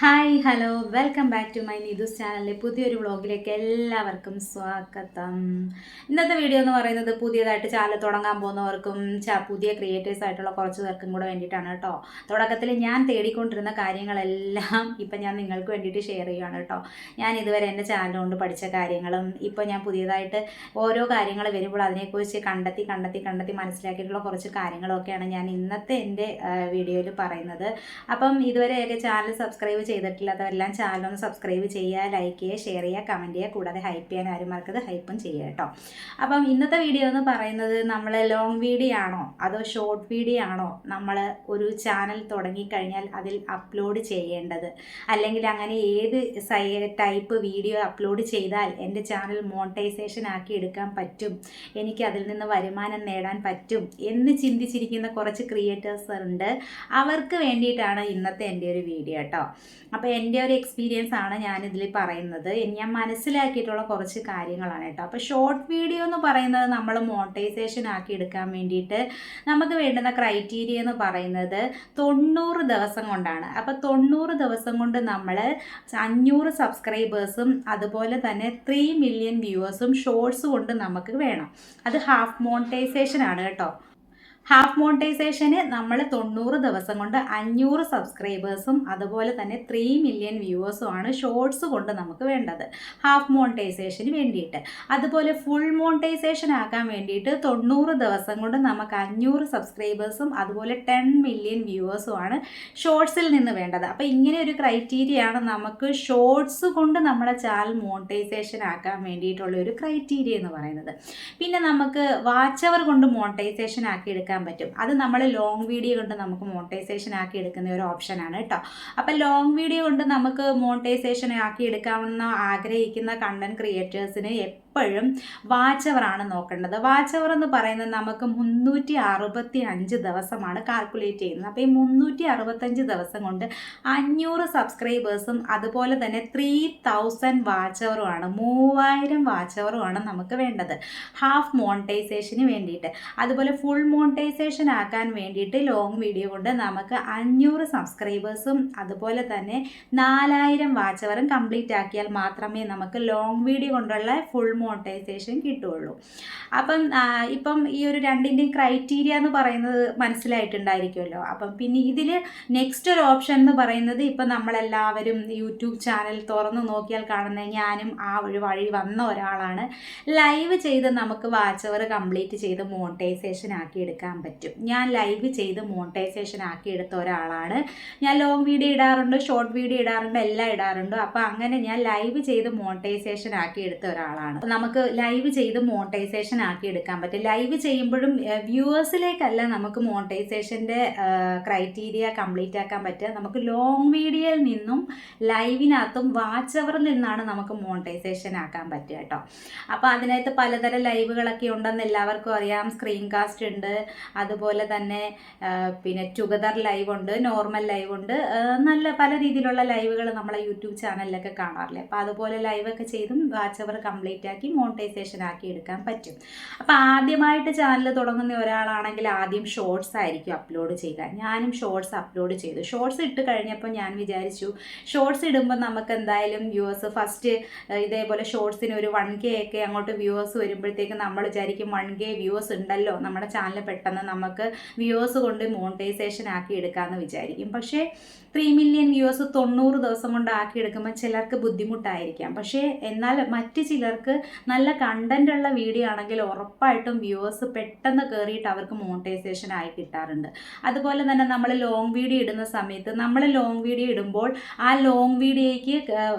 Hi hello welcome back to my Neethu's ചാനലിലെ പുതിയൊരു വ്ളോഗിലേക്ക് എല്ലാവർക്കും സ്വാഗതം. ഇന്നത്തെ വീഡിയോ എന്ന് പറയുന്നത് പുതിയതായിട്ട് ചാനൽ തുടങ്ങാൻ പോകുന്നവർക്കും പുതിയ ക്രിയേറ്റേഴ്സ് ആയിട്ടുള്ള കുറച്ച് പേർക്കും കൂടെ വേണ്ടിയിട്ടാണ് കേട്ടോ. തുടക്കത്തിൽ ഞാൻ തേടിക്കൊണ്ടിരുന്ന കാര്യങ്ങളെല്ലാം ഇപ്പം ഞാൻ നിങ്ങൾക്ക് വേണ്ടിയിട്ട് ഷെയർ ചെയ്യുകയാണ് കേട്ടോ. ഞാൻ ഇതുവരെ എൻ്റെ ചാനൽ കൊണ്ട് പഠിച്ച കാര്യങ്ങളും ഇപ്പോൾ ഞാൻ പുതിയതായിട്ട് ഓരോ കാര്യങ്ങൾ വരുമ്പോൾ അതിനെക്കുറിച്ച് കണ്ടെത്തി മനസ്സിലാക്കിയിട്ടുള്ള കുറച്ച് കാര്യങ്ങളൊക്കെയാണ് ഞാൻ ഇന്നത്തെ എൻ്റെ വീഡിയോയിൽ പറയുന്നത്. അപ്പം ഇതുവരെയൊക്കെ ചാനൽ സബ്സ്ക്രൈബ് ചെയ്തിട്ടില്ലാത്തവരെല്ലാം ചാനലൊന്ന് സബ്സ്ക്രൈബ് ചെയ്യുക, ലൈക്ക് ചെയ്യുക, ഷെയർ ചെയ്യുക, കമൻറ്റ് ചെയ്യുക, കൂടാതെ ഹൈപ്പ് ചെയ്യാൻ ആരും മറക്കരുത്, ഹൈപ്പും ചെയ്യുക കേട്ടോ. അപ്പം ഇന്നത്തെ വീഡിയോ എന്ന് പറയുന്നത് നമ്മൾ ലോങ് വീഡിയോ ആണോ അതോ ഷോർട്ട് വീഡിയോ ആണോ നമ്മൾ ഒരു ചാനൽ തുടങ്ങിക്കഴിഞ്ഞാൽ അതിൽ അപ്ലോഡ് ചെയ്യേണ്ടത്, അല്ലെങ്കിൽ അങ്ങനെ ഏത് ടൈപ്പ് വീഡിയോ അപ്ലോഡ് ചെയ്താൽ എൻ്റെ ചാനൽ മോണിറ്റൈസേഷൻ ആക്കി എടുക്കാൻ പറ്റും, എനിക്ക് അതിൽ നിന്ന് വരുമാനം നേടാൻ പറ്റും എന്ന് ചിന്തിച്ചിരിക്കുന്ന കുറച്ച് ക്രിയേറ്റേഴ്സ് ഉണ്ട്. അവർക്ക് വേണ്ടിയിട്ടാണ് ഇന്നത്തെ എൻ്റെ ഒരു വീഡിയോ കേട്ടോ. അപ്പോൾ എൻ്റെ ഒരു എക്സ്പീരിയൻസ് ആണ് ഞാനിതിൽ പറയുന്നത്. ഞാൻ മനസ്സിലാക്കിയിട്ടുള്ള കുറച്ച് കാര്യങ്ങളാണ് കേട്ടോ. അപ്പോൾ ഷോർട്ട് വീഡിയോ എന്ന് പറയുന്നത് നമ്മൾ മോണിറ്റൈസേഷൻ ആക്കി എടുക്കാൻ വേണ്ടിയിട്ട് നമുക്ക് വേണ്ടുന്ന ക്രൈറ്റീരിയ എന്ന് പറയുന്നത് 90 ദിവസം കൊണ്ടാണ്. അപ്പോൾ 90 ദിവസം കൊണ്ട് നമ്മൾ 500 സബ്സ്ക്രൈബേഴ്സും അതുപോലെ തന്നെ 3 മില്യൺ വ്യൂവേഴ്സും ഷോർട്സ് കൊണ്ട് നമുക്ക് വേണം. അത് ഹാഫ് മോണിറ്റൈസേഷൻ ആണ് കേട്ടോ. ഹാഫ് മോണിറ്റൈസേഷന് നമ്മൾ 90 ദിവസം കൊണ്ട് 500 സബ്സ്ക്രൈബേഴ്സും അതുപോലെ തന്നെ 3 മില്യൺ വ്യൂവേഴ്സും ആണ് ഷോർട്സ് കൊണ്ട് നമുക്ക് വേണ്ടത് ഹാഫ് മോണിറ്റൈസേഷന് വേണ്ടിയിട്ട്. അതുപോലെ ഫുൾ മോണിറ്റൈസേഷൻ ആക്കാൻ വേണ്ടിയിട്ട് 90 ദിവസം കൊണ്ട് നമുക്ക് 500 സബ്സ്ക്രൈബേഴ്സും അതുപോലെ 10 മില്യൺ വ്യൂവേഴ്സും ആണ് ഷോർട്സിൽ നിന്ന് വേണ്ടത്. അപ്പോൾ ഇങ്ങനെ ഒരു ക്രൈറ്റീരിയയാണ് നമുക്ക് ഷോർട്സ് കൊണ്ട് നമ്മുടെ ചാനൽ മോണിറ്റൈസേഷൻ ആക്കാൻ വേണ്ടിയിട്ടുള്ള ഒരു ക്രൈറ്റീരിയ എന്ന് പറയുന്നത്. പിന്നെ നമുക്ക് വാച്ച് അവർ കൊണ്ട് മോണിറ്റൈസേഷൻ ആക്കി എടുക്കാൻ പറ്റും. അത് നമ്മൾ ലോങ് വീഡിയോ കൊണ്ട് നമുക്ക് മോണിറ്റൈസേഷൻ ആക്കി എടുക്കുന്ന ഒരു ഓപ്ഷനാണ് കേട്ടോ. അപ്പം ലോങ് വീഡിയോ കൊണ്ട് നമുക്ക് മോണിറ്റൈസേഷൻ ആക്കി എടുക്കാമെന്ന് ആഗ്രഹിക്കുന്ന കണ്ടന്റ് ക്രിയേറ്റേഴ്സിന് എപ്പോഴും വാച്ച് അവറാണ് നോക്കേണ്ടത്. വാച്ച് അവർ എന്ന് പറയുന്നത് നമുക്ക് 365 ദിവസമാണ് കാൽക്കുലേറ്റ് ചെയ്യുന്നത്. അപ്പോൾ ഈ 365 ദിവസം കൊണ്ട് 500 സബ്സ്ക്രൈബേഴ്സും അതുപോലെ തന്നെ 3000 വാച്ച് അവറുമാണ്, 3000 വാച്ച് അവറുമാണ് നമുക്ക് വേണ്ടത് ഹാഫ് മോണിറ്റൈസേഷന് വേണ്ടിയിട്ട്. അതുപോലെ ഫുൾ മോണിറ്റൈസേഷൻ ആക്കാൻ വേണ്ടിയിട്ട് ലോങ് വീഡിയോ കൊണ്ട് നമുക്ക് 500 സബ്സ്ക്രൈബേഴ്സും അതുപോലെ തന്നെ 4000 വാച്ച് അവറും കംപ്ലീറ്റ് ആക്കിയാൽ മാത്രമേ നമുക്ക് ലോങ് വീഡിയോ കൊണ്ടുള്ള ഫുൾ മോണിറ്റൈസേഷൻ കിട്ടുകയുള്ളൂ. ഇപ്പം ഈ ഒരു രണ്ടിൻ്റെയും ക്രൈറ്റീരിയ എന്ന് പറയുന്നത് മനസ്സിലായിട്ടുണ്ടായിരിക്കുമല്ലോ. അപ്പം പിന്നെ ഇതിൽ നെക്സ്റ്റ് ഒരു ഓപ്ഷൻ എന്ന് പറയുന്നത് ഇപ്പം നമ്മളെല്ലാവരും യൂട്യൂബ് ചാനൽ തുറന്നു നോക്കിയാൽ കാണുന്ന ഞാനും ആ ഒരു വഴി വന്ന ഒരാളാണ്. ലൈവ് ചെയ്ത് നമുക്ക് വാച്ച് അവർ കംപ്ലീറ്റ് ചെയ്ത് മോണിറ്റൈസേഷൻ ആക്കി എടുക്കാൻ പറ്റും. ഞാൻ ലൈവ് ചെയ്ത് മോണിറ്റൈസേഷൻ ആക്കി എടുത്ത ഒരാളാണ്. ഞാൻ ലോങ് വീഡിയോ ഇടാറുണ്ട്, ഷോർട്ട് വീഡിയോ ഇടാറുണ്ട്, എല്ലാം ഇടാറുണ്ട്. അപ്പോൾ അങ്ങനെ ഞാൻ ലൈവ് ചെയ്ത് മോണിറ്റൈസേഷൻ ആക്കി എടുത്ത ഒരാളാണ്. നമുക്ക് ലൈവ് ചെയ്ത് മോണിറ്റൈസേഷൻ ആക്കി എടുക്കാൻ പറ്റും. ലൈവ് ചെയ്യുമ്പോഴും വ്യൂവേഴ്സിലേക്കല്ല നമുക്ക് മോണിറ്റൈസേഷൻ്റെ ക്രൈറ്റീരിയ കംപ്ലീറ്റ് ആക്കാൻ പറ്റുക. നമുക്ക് ലോങ് വീഡിയോയിൽ നിന്നും ലൈവിനകത്തും വാച്ച് അവറിൽ നിന്നാണ് നമുക്ക് മോണിറ്റൈസേഷൻ ആക്കാൻ പറ്റുക കേട്ടോ. അപ്പോൾ അതിനകത്ത് പലതരം ലൈവുകളൊക്കെ ഉണ്ടെന്ന് എല്ലാവർക്കും അറിയാം. സ്ക്രീൻ കാസ്റ്റ് ഉണ്ട്, അതുപോലെ തന്നെ പിന്നെ ടുഗദർ ലൈവ് ഉണ്ട്, നോർമൽ ലൈവ് ഉണ്ട്, നല്ല പല രീതിയിലുള്ള ലൈവുകൾ നമ്മളെ യൂട്യൂബ് ചാനലിലൊക്കെ കാണാറില്ലേ. അപ്പോൾ അതുപോലെ ലൈവൊക്കെ ചെയ്തും വാച്ച് അവർ കംപ്ലീറ്റ് ആക്കി മോണിറ്റൈസേഷൻ ആക്കി എടുക്കാൻ പറ്റും. അപ്പോൾ ആദ്യമായിട്ട് ചാനൽ തുടങ്ങുന്ന ഒരാളാണെങ്കിൽ ആദ്യം ഷോർട്സ് ആയിരിക്കും അപ്ലോഡ് ചെയ്യുക. ഞാനും ഷോർട്സ് അപ്ലോഡ് ചെയ്തു. ഷോർട്സ് ഇട്ട് കഴിഞ്ഞപ്പോൾ ഞാൻ വിചാരിച്ചു ഷോർട്സ് ഇടുമ്പോൾ നമുക്ക് എന്തായാലും വ്യൂവേഴ്സ് ഫസ്റ്റ് ഇതേപോലെ ഷോർട്സിന് ഒരു 1K ഒക്കെ അങ്ങോട്ട് വ്യൂവേഴ്സ് വരുമ്പോഴത്തേക്കും നമ്മൾ വിചാരിക്കും 1K വ്യൂവേഴ്സ് ഉണ്ടല്ലോ നമ്മുടെ ചാനൽ, പെട്ടെന്ന് നമുക്ക് വ്യൂവേഴ്സ് കൊണ്ട് മോണിറ്റൈസേഷൻ ആക്കി എടുക്കാമെന്ന് വിചാരിക്കും. പക്ഷേ 3 മില്യൺ വ്യൂവേഴ്സ് 90 ദിവസം കൊണ്ട് ആക്കി എടുക്കുമ്പോൾ ചിലർക്ക് ബുദ്ധിമുട്ടായിരിക്കാം. പക്ഷേ എന്നാൽ മറ്റ് ചിലർക്ക് നല്ല കണ്ടന്റ് ഉള്ള വീഡിയോ ആണെങ്കിൽ ഉറപ്പായിട്ടും വ്യൂവേഴ്സ് പെട്ടെന്ന് കയറിയിട്ട് അവർക്ക് മോണിറ്റൈസേഷൻ ആയി കിട്ടാറുണ്ട്. അതുപോലെ തന്നെ നമ്മൾ ലോങ് വീഡിയോ ഇടുന്ന സമയത്ത് നമ്മൾ ലോങ് വീഡിയോ ഇടുമ്പോൾ ആ ലോങ് വീഡിയോയ്ക്ക്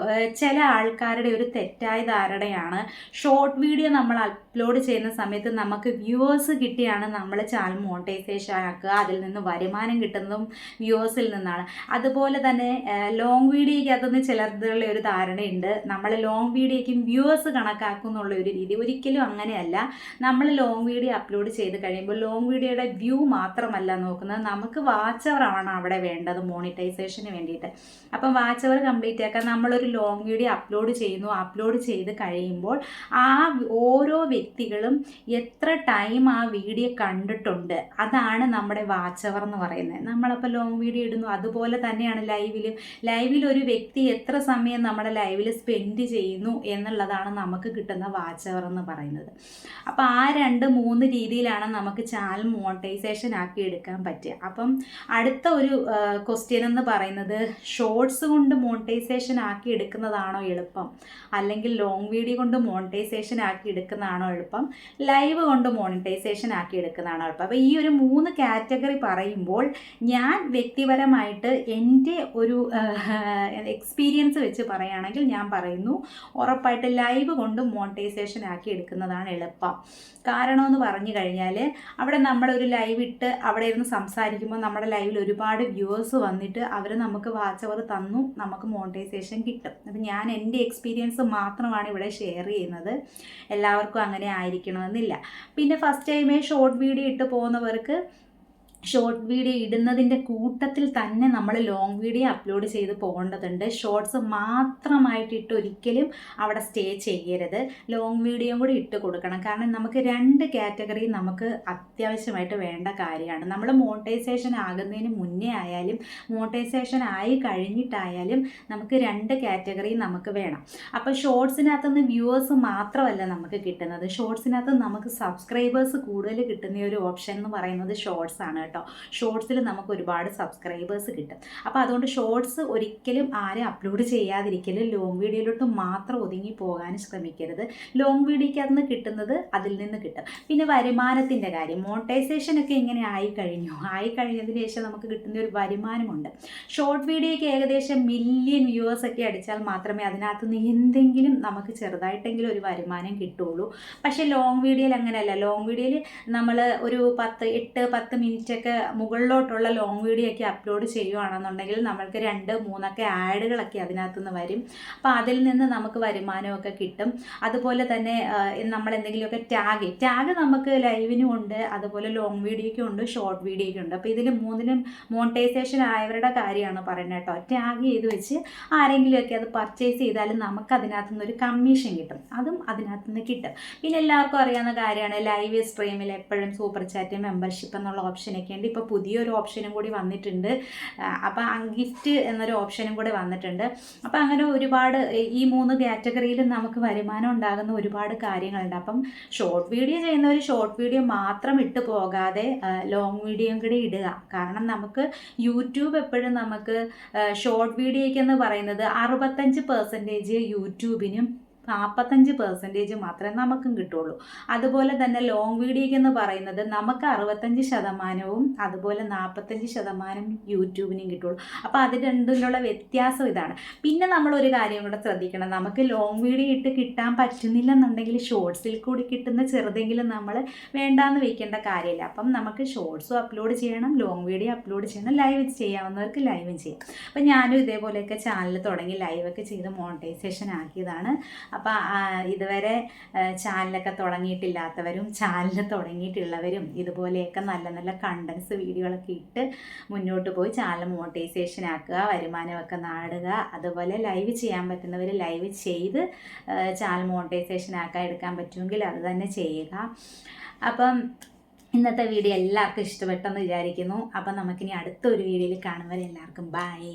ചില ആൾക്കാരുടെ ഒരു തെറ്റായ ധാരണയാണ് ഷോർട്ട് വീഡിയോ നമ്മൾ അപ്ലോഡ് ചെയ്യുന്ന സമയത്ത് നമുക്ക് വ്യൂവേഴ്സ് കിട്ടിയാണ് നമ്മൾ ചാനൽ മോണിറ്റൈസേഷൻ ആക്കുക, അതിൽ നിന്ന് വരുമാനം കിട്ടുന്നതും വ്യൂവേഴ്സിൽ നിന്നാണ്. അതുപോലെ തന്നെ ലോങ് വീഡിയോയ്ക്ക് അതൊന്ന് ചിലരുടെ ഒരു ധാരണയുണ്ട്, നമ്മൾ ലോങ് വീഡിയോയ്ക്കും വ്യൂവേഴ്സ് കണക്കാക്കി ഉണ്ടാക്കും എന്നുള്ള ഒരു രീതി. ഒരിക്കലും അങ്ങനെയല്ല. നമ്മൾ ലോങ് വീഡിയോ അപ്ലോഡ് ചെയ്ത് കഴിയുമ്പോൾ ലോങ് വീഡിയോയുടെ വ്യൂ മാത്രമല്ല നോക്കുന്നത്, നമുക്ക് വാച്ച് അവർ ആണ് അവിടെ വേണ്ടത് മോണിറ്റൈസേഷന് വേണ്ടിയിട്ട്. അപ്പം വാച്ച് അവർ കംപ്ലീറ്റ് ആക്കാൻ നമ്മളൊരു ലോങ് വീഡിയോ അപ്ലോഡ് ചെയ്യുന്നു. അപ്ലോഡ് ചെയ്ത് കഴിയുമ്പോൾ ആ ഓരോ വ്യക്തികളും എത്ര ടൈം ആ വീഡിയോ കണ്ടിട്ടുണ്ട്, അതാണ് നമ്മുടെ വാച്ച് അവർ എന്ന് പറയുന്നത്. നമ്മളപ്പോൾ ലോങ് വീഡിയോ ഇടുന്നു, അതുപോലെ തന്നെയാണ് ലൈവിൽ ഒരു വ്യക്തി എത്ര സമയം നമ്മുടെ ലൈവിൽ സ്പെൻഡ് ചെയ്യുന്നു എന്നുള്ളതാണ് നമുക്ക് കിട്ടുന്ന വാച്ച് അവർ എന്ന് പറയുന്നത്. അപ്പോൾ ആ 2-3 രീതിയിലാണ് നമുക്ക് ചാനൽ മോണിറ്റൈസേഷൻ ആക്കി എടുക്കാൻ പറ്റുക. അപ്പം അടുത്ത ഒരു ക്വസ്റ്റ്യൻ എന്ന് പറയുന്നത്, ഷോർട്സ് കൊണ്ട് മോണിറ്റൈസേഷൻ ആക്കി എടുക്കുന്നതാണോ എളുപ്പം, അല്ലെങ്കിൽ ലോങ് വീഡിയോ കൊണ്ട് മോണിറ്റൈസേഷൻ ആക്കി എടുക്കുന്നതാണോ എളുപ്പം, ലൈവ് കൊണ്ട് മോണിറ്റൈസേഷൻ ആക്കി എടുക്കുന്നതാണോ എളുപ്പം? അപ്പോൾ ഈ ഒരു 3 കാറ്റഗറി പറയുമ്പോൾ ഞാൻ വ്യക്തിപരമായിട്ട് എൻ്റെ ഒരു എക്സ്പീരിയൻസ് വെച്ച് പറയുകയാണെങ്കിൽ ഞാൻ പറയുന്നു, ഉറപ്പായിട്ട് ലൈവ് കൊണ്ട് മോണിറ്റൈസേഷൻ ആക്കി എടുക്കുന്നതാണ് എളുപ്പം. കാരണം എന്ന് പറഞ്ഞു കഴിഞ്ഞാൽ, അവിടെ നമ്മളൊരു ലൈവ് ഇട്ട് അവിടെ ഇരുന്ന് സംസാരിക്കുമ്പോൾ നമ്മുടെ ലൈവിൽ ഒരുപാട് വ്യൂവേഴ്സ് വന്നിട്ട് അവർ നമുക്ക് വാച്ച് അവർ തന്നു, നമുക്ക് മോണിറ്റൈസേഷൻ കിട്ടും. അപ്പം ഞാൻ എൻ്റെ എക്സ്പീരിയൻസ് മാത്രമാണ് ഇവിടെ ഷെയർ ചെയ്യുന്നത്. എല്ലാവർക്കും അങ്ങനെ ആയിരിക്കണമെന്നില്ല. പിന്നെ ഫസ്റ്റ് ടൈമേ ഷോർട്ട് വീഡിയോ ഇട്ട് പോകുന്നവർക്ക് ഷോർട്ട് വീഡിയോ ഇടുന്നതിൻ്റെ കൂട്ടത്തിൽ തന്നെ നമ്മൾ ലോങ് വീഡിയോ അപ്ലോഡ് ചെയ്ത് പോകേണ്ടതുണ്ട്. ഷോർട്സ് മാത്രമായിട്ടിട്ട് ഒരിക്കലും അവിടെ സ്റ്റേ ചെയ്യരുത്. ലോങ് വീഡിയോയും കൂടി ഇട്ട് കൊടുക്കണം. കാരണം നമുക്ക് 2 കാറ്റഗറി നമുക്ക് അത്യാവശ്യമായിട്ട് വേണ്ട കാര്യമാണ്. നമ്മൾ മോണിറ്റൈസേഷൻ ആകുന്നതിന് മുന്നേ ആയാലും മോണിറ്റൈസേഷൻ ആയി കഴിഞ്ഞിട്ടായാലും നമുക്ക് 2 കാറ്റഗറി നമുക്ക് വേണം. അപ്പോൾ ഷോർട്സിനകത്തുനിന്ന് വ്യൂവേഴ്സ് മാത്രമല്ല നമുക്ക് കിട്ടുന്നത്, ഷോർട്സിനകത്ത് നമുക്ക് സബ്സ്ക്രൈബേഴ്സ് കൂടുതൽ കിട്ടുന്ന ഒരു ഓപ്ഷൻ എന്ന് പറയുന്നത് ഷോർട്സ് ആണ് കേട്ടോ. ഷോർട്സിൽ നമുക്ക് ഒരുപാട് സബ്സ്ക്രൈബേഴ്സ് കിട്ടും. അപ്പോൾ അതുകൊണ്ട് ഷോർട്സ് ഒരിക്കലും ആരും അപ്ലോഡ് ചെയ്യാതിരിക്കലും ലോങ് വീഡിയോയിലോട്ട് മാത്രം ഒതുങ്ങി പോകാൻ ശ്രമിക്കരുത്. ലോങ് വീഡിയോയ്ക്ക് അതിൽ നിന്ന് കിട്ടുന്നത് അതിൽ നിന്ന് കിട്ടും. പിന്നെ വരുമാനത്തിൻ്റെ കാര്യം, മോണിറ്റൈസേഷനൊക്കെ ഇങ്ങനെ ആയിക്കഴിഞ്ഞതിന് ശേഷം നമുക്ക് കിട്ടുന്ന ഒരു വരുമാനമുണ്ട്. ഷോർട്ട് വീഡിയോയ്ക്ക് ഏകദേശം 1 മില്യൺ വ്യൂവേഴ്സ് ഒക്കെ അടിച്ചാൽ മാത്രമേ അതിനകത്ത് നിന്ന് എന്തെങ്കിലും നമുക്ക് ചെറുതായിട്ടെങ്കിലും ഒരു വരുമാനം കിട്ടുള്ളൂ. പക്ഷേ ലോങ് വീഡിയോയിൽ അങ്ങനെയല്ല. ലോങ് വീഡിയോയിൽ നമ്മൾ ഒരു 8-10 മിനിറ്റ് ഒക്കെ മുകളിലോട്ടുള്ള ലോങ് വീഡിയോ ഒക്കെ അപ്ലോഡ് ചെയ്യുകയാണെന്നുണ്ടെങ്കിൽ നമ്മൾക്ക് 2-3 ആഡുകളൊക്കെ അതിനകത്തുനിന്ന് വരും. അപ്പോൾ അതിൽ നിന്ന് നമുക്ക് വരുമാനമൊക്കെ കിട്ടും. അതുപോലെ തന്നെ നമ്മൾ എന്തെങ്കിലുമൊക്കെ ടാഗ് നമുക്ക് ലൈവിനും ഉണ്ട്, അതുപോലെ ലോങ് വീഡിയോയ്ക്കും ഉണ്ട്, ഷോർട്ട് വീഡിയോയ്ക്കും ഉണ്ട്. അപ്പോൾ ഇതിൽ 3നും മോണിറ്റൈസേഷൻ ആയവരുടെ കാര്യമാണ് പറയുന്നത് കേട്ടോ. ടാഗ് ചെയ്ത് വെച്ച് ആരെങ്കിലുമൊക്കെ അത് പർച്ചേസ് ചെയ്താലും നമുക്ക് അതിനകത്തുനിന്ന് ഒരു കമ്മീഷൻ കിട്ടും. അതും അതിനകത്തുനിന്ന് കിട്ടും. പിന്നെ എല്ലാവർക്കും അറിയാവുന്ന കാര്യമാണ്, ലൈവ് സ്ട്രീമിൽ എപ്പോഴും സൂപ്പർ ചാറ്റ് മെമ്പർഷിപ്പ് എന്നുള്ള ഓപ്ഷനൊക്കെ ഉണ്ട്. ഇപ്പോൾ പുതിയൊരു ഓപ്ഷനും കൂടി വന്നിട്ടുണ്ട്. അപ്പോൾ ഗിഫ്റ്റ് എന്നൊരു ഓപ്ഷനും കൂടി വന്നിട്ടുണ്ട്. അപ്പോൾ അങ്ങനെ ഒരുപാട് ഈ 3 കാറ്റഗറിയിലും നമുക്ക് വരുമാനം ഉണ്ടാകുന്ന ഒരുപാട് കാര്യങ്ങളുണ്ട്. അപ്പം ഷോർട്ട് വീഡിയോ ചെയ്യുന്നവർ ഷോർട്ട് വീഡിയോ മാത്രം ഇട്ട് പോകാതെ ലോങ് വീഡിയോയും കൂടി ഇടുക. കാരണം നമുക്ക് യൂട്യൂബ് എപ്പോഴും നമുക്ക് ഷോർട്ട് വീഡിയോയ്ക്കെന്ന് പറയുന്നത് 65% യൂട്യൂബിനും 45% മാത്രമേ നമുക്കും കിട്ടുള്ളൂ. അതുപോലെ തന്നെ ലോങ് വീഡിയോയ്ക്ക് എന്ന് പറയുന്നത് നമുക്ക് 65%, അതുപോലെ 45% യൂട്യൂബിനും കിട്ടുള്ളൂ. അപ്പോൾ അത് രണ്ടിലുള്ള വ്യത്യാസം ഇതാണ്. പിന്നെ നമ്മളൊരു കാര്യം കൂടെ ശ്രദ്ധിക്കണം, നമുക്ക് ലോങ് വീഡിയോ ഇട്ട് കിട്ടാൻ പറ്റുന്നില്ലെന്നുണ്ടെങ്കിൽ ഷോർട്സിൽ കൂടി കിട്ടുന്ന ചെറുതെങ്കിലും നമ്മൾ വേണ്ടാന്ന് വയ്ക്കേണ്ട കാര്യമില്ല. അപ്പം നമുക്ക് ഷോർട്സും അപ്ലോഡ് ചെയ്യണം, ലോങ് വീഡിയോ അപ്ലോഡ് ചെയ്യണം, ലൈവ് ചെയ്യാവുന്നവർക്ക് ലൈവും ചെയ്യാം. അപ്പം ഞാനും ഇതേപോലെയൊക്കെ ചാനൽ തുടങ്ങി ലൈവൊക്കെ ചെയ്ത് മോണിറ്റൈസേഷൻ ആക്കിയതാണ്. അപ്പോൾ ഇതുവരെ ചാനലൊക്കെ തുടങ്ങിയിട്ടില്ലാത്തവരും ചാനൽ തുടങ്ങിയിട്ടുള്ളവരും ഇതുപോലെയൊക്കെ നല്ല നല്ല കണ്ടൻസ് വീഡിയോകളൊക്കെ ഇട്ട് മുന്നോട്ട് പോയി ചാനൽ മോണിറ്റൈസേഷൻ ആക്കുക, വരുമാനമൊക്കെ നാടുക. അതുപോലെ ലൈവ് ചെയ്യാൻ പറ്റുന്നവർ ലൈവ് ചെയ്ത് ചാനൽ മോണിറ്റൈസേഷൻ ആക്കാൻ എടുക്കാൻ പറ്റുമെങ്കിൽ അത് തന്നെ ചെയ്യുക. അപ്പം ഇന്നത്തെ വീഡിയോ എല്ലാവർക്കും ഇഷ്ടപ്പെട്ടെന്ന് വിചാരിക്കുന്നു. അപ്പം നമുക്കിനി അടുത്തൊരു വീഡിയോയിൽ കാണുമ്പോൾ എല്ലാവർക്കും ബൈ.